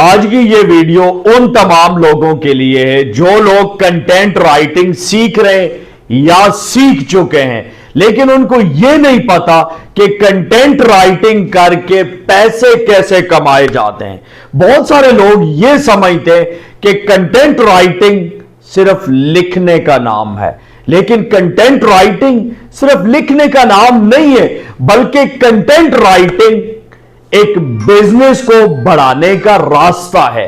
आज की ये वीडियो उन तमाम लोगों के लिए है जो लोग कंटेंट राइटिंग सीख रहे या सीख चुके हैं, लेकिन उनको यह नहीं पता कि कंटेंट राइटिंग करके पैसे कैसे कमाए जाते हैं। बहुत सारे लोग यह समझते हैं कि कंटेंट राइटिंग सिर्फ लिखने का नाम है, लेकिन कंटेंट राइटिंग सिर्फ लिखने का नाम नहीं है, बल्कि कंटेंट राइटिंग एक बिजनेस को बढ़ाने का रास्ता है।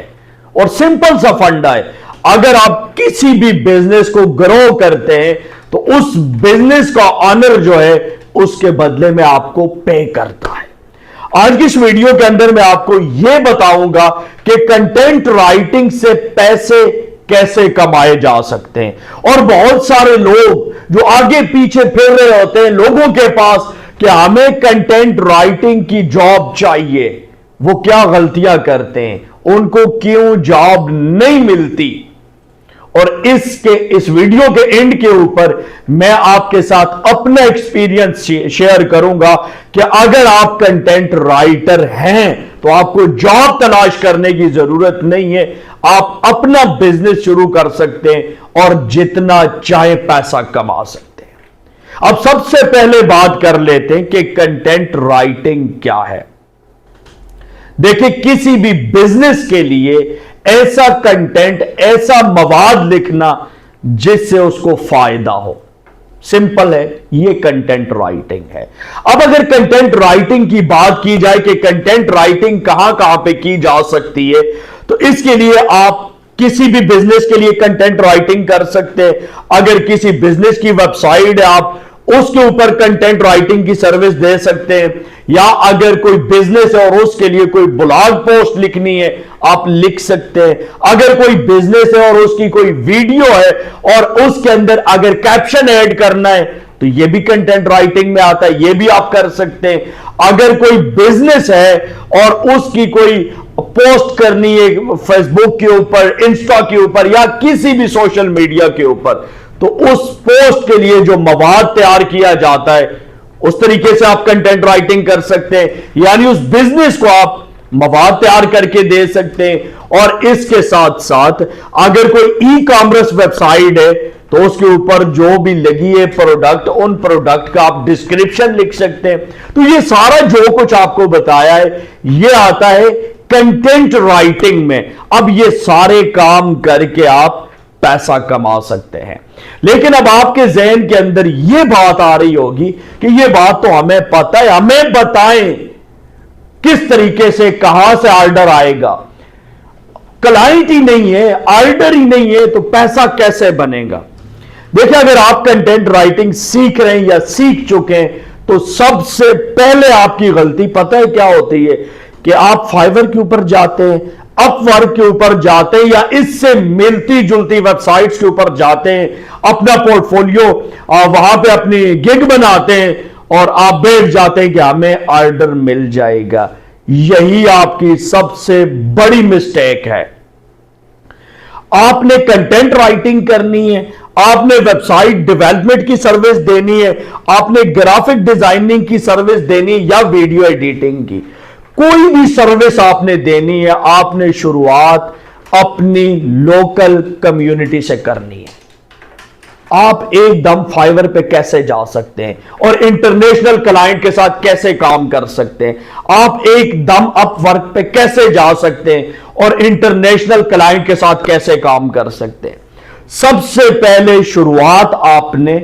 और सिंपल सा फंडा है, अगर आप किसी भी बिजनेस को ग्रो करते हैं तो उस बिजनेस का ऑनर जो है उसके बदले में आपको पे करता है। आज की इस वीडियो के अंदर मैं आपको यह बताऊंगा कि कंटेंट राइटिंग से पैसे कैसे कमाए जा सकते हैं। और बहुत सारे लोग जो आगे पीछे फिर रहे होते हैं लोगों के पास कि हमें कंटेंट राइटिंग की जॉब चाहिए, वो क्या गलतियां करते हैं, उनको क्यों जॉब नहीं मिलती। और इस वीडियो के एंड के ऊपर मैं आपके साथ अपना एक्सपीरियंस शेयर करूंगा कि अगर आप कंटेंट राइटर हैं तो आपको जॉब तलाश करने की जरूरत नहीं है, आप अपना बिजनेस शुरू कर सकते हैं और जितना चाहे पैसा कमा सकते हैं। अब सबसे पहले बात कर लेते हैं कि कंटेंट राइटिंग क्या है। देखिए, किसी भी बिजनेस के लिए ऐसा कंटेंट, ऐसा मवाद लिखना जिससे उसको फायदा हो, सिंपल है, ये कंटेंट राइटिंग है। अब अगर कंटेंट राइटिंग की बात की जाए कि कंटेंट राइटिंग कहां कहां पे की जा सकती है, तो इसके लिए आप किसी भी बिजनेस के लिए कंटेंट राइटिंग कर सकते हैं। अगर किसी बिजनेस की वेबसाइट है, आप उसके ऊपर कंटेंट राइटिंग की सर्विस दे सकते हैं, या अगर कोई बिजनेस है और उसके लिए कोई ब्लॉग पोस्ट लिखनी है, आप लिख सकते हैं। अगर कोई बिजनेस है और उसकी कोई वीडियो है और उसके अंदर अगर कैप्शन ऐड करना है तो यह भी कंटेंट राइटिंग में आता है, यह भी आप कर सकते हैं। अगर कोई बिजनेस है और उसकी कोई पोस्ट करनी है फेसबुक के ऊपर, इंस्टा के ऊपर या किसी भी सोशल मीडिया के ऊपर, तो उस पोस्ट के लिए जो मवाद तैयार किया जाता है उस तरीके से आप कंटेंट राइटिंग कर सकते हैं, यानी उस बिजनेस को आप मवाद तैयार करके दे सकते हैं। और इसके साथ साथ अगर कोई ई कॉमर्स वेबसाइट है तो उसके ऊपर जो भी लगी है प्रोडक्ट, उन प्रोडक्ट का आप डिस्क्रिप्शन लिख सकते हैं। तो ये सारा जो कुछ आपको बताया है ये आता है कंटेंट राइटिंग में। अब ये सारे काम करके आप पैसा कमा सकते हैं, लेकिन अब आपके ज़हन के अंदर यह बात आ रही होगी कि यह बात तो हमें पता है, हमें बताएं किस तरीके से, कहां से ऑर्डर आएगा। क्लाइंट ही नहीं है, ऑर्डर ही नहीं है, तो पैसा कैसे बनेगा। देखिए, अगर आप कंटेंट राइटिंग सीख रहे हैं या सीख चुके हैं तो सबसे पहले आपकी गलती पता है क्या होती है कि आप फाइवर के ऊपर जाते हैं, अपवर्क के ऊपर जाते हैं या इससे मिलती जुलती वेबसाइट्स के ऊपर जाते हैं, अपना पोर्टफोलियो वहां पे अपनी गिग बनाते हैं और आप बैठ जाते हैं कि हमें ऑर्डर मिल जाएगा। यही आपकी सबसे बड़ी मिस्टेक है। आपने कंटेंट राइटिंग करनी है, आपने वेबसाइट डेवलपमेंट की सर्विस देनी है, आपने ग्राफिक डिजाइनिंग की सर्विस देनी है या वीडियो एडिटिंग की, कोई भी सर्विस आपने देनी है, आपने शुरुआत अपनी लोकल कम्युनिटी से करनी है। आप एकदम फाइवर पे कैसे जा सकते हैं और इंटरनेशनल क्लाइंट के साथ कैसे काम कर सकते हैं, आप एकदम अपवर्क पे कैसे जा सकते हैं और इंटरनेशनल क्लाइंट के साथ कैसे काम कर सकते हैं। सबसे पहले शुरुआत आपने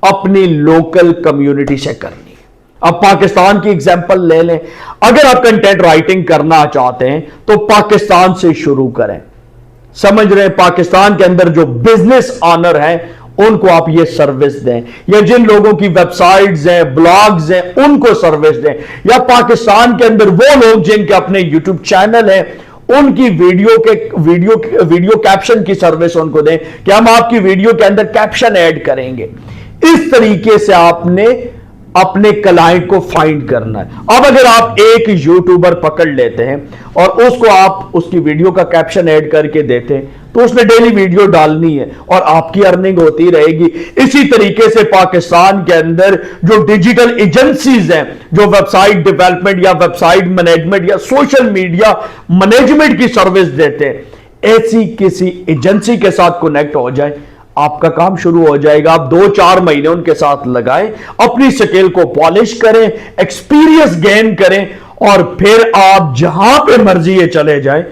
अपनी लोकल कम्युनिटी से करनी। अब पाकिस्तान की एग्जांपल ले लें, अगर आप कंटेंट राइटिंग करना चाहते हैं तो पाकिस्तान से शुरू करें। समझ रहे हैं, पाकिस्तान के अंदर जो बिजनेस ऑनर हैं उनको आप ये सर्विस दें, या जिन लोगों की वेबसाइट्स हैं, ब्लॉग्स हैं, उनको सर्विस दें, या पाकिस्तान के अंदर वो लोग जिनके अपने यूट्यूब चैनल हैं उनकी वीडियो कैप्शन की सर्विस उनको दें कि हम आपकी वीडियो के अंदर कैप्शन ऐड करेंगे। इस तरीके से आपने अपने क्लाइंट को फाइंड करना है। अब अगर आप एक यूट्यूबर पकड़ लेते हैं और उसको आप उसकी वीडियो का कैप्शन ऐड करके देते हैं तो उसने डेली वीडियो डालनी है और आपकी अर्निंग होती रहेगी। इसी तरीके से पाकिस्तान के अंदर जो डिजिटल एजेंसीज हैं जो वेबसाइट डेवलपमेंट या वेबसाइट मैनेजमेंट या सोशल मीडिया मैनेजमेंट की सर्विस देते हैं, ऐसी किसी एजेंसी के साथ कनेक्ट हो जाए, आपका काम शुरू हो जाएगा। आप 2-4 महीने उनके साथ लगाएं, अपनी स्किल को पॉलिश करें, एक्सपीरियंस गेन करें और फिर आप जहां पे मर्जी ये चले जाएं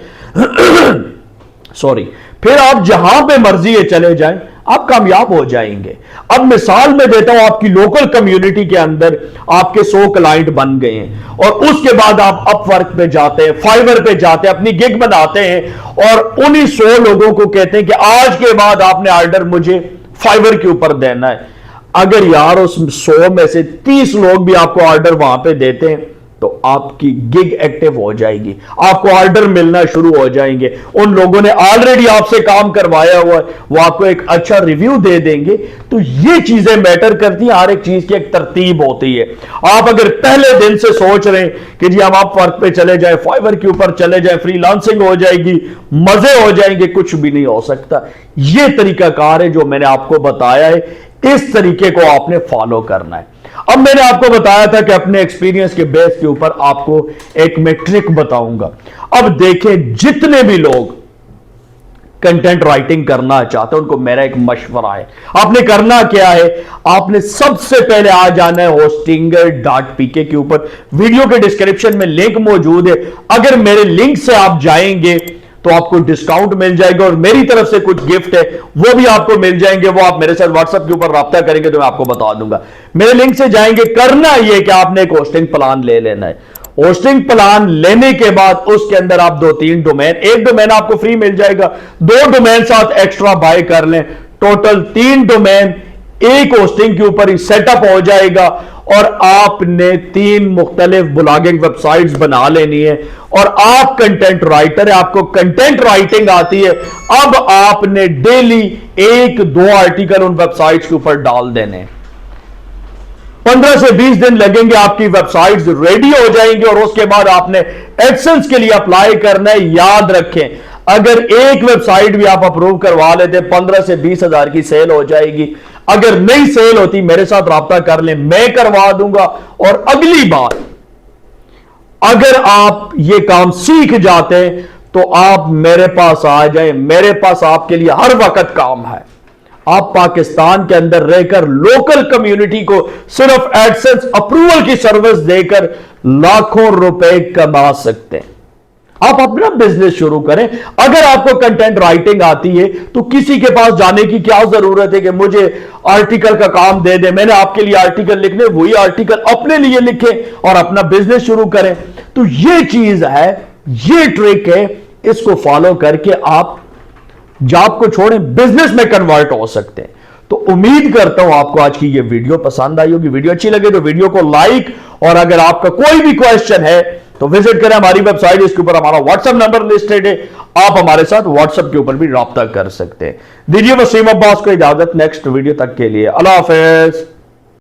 फिर आप जहां पे मर्जी ये चले जाएं, आप कामयाब हो जाएंगे। अब मिसाल मैं देता हूं, आपकी लोकल कम्युनिटी के अंदर आपके 100 क्लाइंट बन गए हैं और उसके बाद आप अपवर्क पे जाते हैं, फाइवर पे जाते हैं, अपनी गिग बनाते हैं और उन्हीं 100 लोगों को कहते हैं कि आज के बाद आपने ऑर्डर मुझे फाइवर के ऊपर देना है। अगर यार उस 100 में से 30 लोग भी आपको ऑर्डर वहां पे देते हैं तो आपकी गिग एक्टिव हो जाएगी, आपको ऑर्डर मिलना शुरू हो जाएंगे। उन लोगों ने ऑलरेडी आपसे काम करवाया हुआ है, वो आपको एक अच्छा रिव्यू दे देंगे। तो ये चीजें मैटर करती हैं, हर एक चीज की एक तरतीब होती है। आप अगर पहले दिन से सोच रहे हैं कि जी हम अपवर्क पे चले जाए, फाइवर के ऊपर चले जाए, फ्रीलांसिंग हो जाएगी, मजे हो जाएंगे, कुछ भी नहीं हो सकता। ये तरीकाकार है जो मैंने आपको बताया है, इस तरीके को आपने फॉलो करना है। अब मैंने आपको बताया था कि अपने एक्सपीरियंस के बेस के ऊपर आपको एक मैट्रिक बताऊंगा। अब देखें, जितने भी लोग कंटेंट राइटिंग करना चाहते हैं उनको मेरा एक मशवरा है। आपने करना क्या है, आपने सबसे पहले आ जाना है hostinger.pk के ऊपर। वीडियो के डिस्क्रिप्शन में लिंक मौजूद है, अगर मेरे लिंक से आप जाएंगे तो आपको डिस्काउंट मिल जाएगा और मेरी तरफ से कुछ गिफ्ट है वो भी आपको मिल जाएंगे। वो आप मेरे साथ व्हाट्सएप के ऊपर राब्ता करेंगे तो मैं आपको बता दूंगा। मेरे लिंक से जाएंगे, करना यह कि आपने एक होस्टिंग प्लान ले लेना है। होस्टिंग प्लान लेने के बाद उसके अंदर आप 2-3 डोमेन, एक डोमेन आपको फ्री मिल जाएगा, 2 डोमेन साथ एक्स्ट्रा बाय कर लें, टोटल 3 डोमेन एक होस्टिंग के ऊपर ही सेटअप हो जाएगा और आपने 3 मुख्तलिफ ब्लॉगिंग वेबसाइट्स बना लेनी है। और आप कंटेंट राइटर है, आपको कंटेंट राइटिंग आती है, अब आपने डेली 1-2 आर्टिकल उन वेबसाइट्स के ऊपर डाल देने। 15 से 20 दिन लगेंगे, आपकी वेबसाइट्स रेडी हो जाएंगी और उसके बाद आपने एडसेंस के लिए अप्लाई करना है। याद रखें, अगर एक वेबसाइट भी आप अप्रूव करवा लेते 15 से 20 हजार की सेल हो जाएगी। अगर नहीं सेल होती मेरे साथ राब्ता कर लें, मैं करवा दूंगा। और अगली बार अगर आप ये काम सीख जाते हैं तो आप मेरे पास आ जाएं, मेरे पास आपके लिए हर वक्त काम है। आप पाकिस्तान के अंदर रहकर लोकल कम्युनिटी को सिर्फ एडसेंस अप्रूवल की सर्विस देकर लाखों रुपए कमा सकते हैं। आप अपना बिजनेस शुरू करें। अगर आपको कंटेंट राइटिंग आती है तो किसी के पास जाने की क्या जरूरत है कि मुझे आर्टिकल का काम दे दे। मैंने आपके लिए आर्टिकल लिखने, वही आर्टिकल अपने लिए लिखें और अपना बिजनेस शुरू करें। तो ये चीज है, ये ट्रिक है, इसको फॉलो करके आप जॉब को छोड़ें, बिजनेस में कन्वर्ट हो सकते हैं। तो उम्मीद करता हूं आपको आज की ये वीडियो पसंद आई होगी। वीडियो अच्छी लगे तो वीडियो को लाइक, और अगर आपका कोई भी क्वेश्चन है तो विजिट करें हमारी वेबसाइट, इसके ऊपर हमारा व्हाट्सएप नंबर लिस्टेड है, आप हमारे साथ व्हाट्सएप के ऊपर भी राब्ता कर सकते हैं। दीजिए वसीम अब्बास को इजाजत, नेक्स्ट वीडियो तक के लिए अल्लाह हाफिज।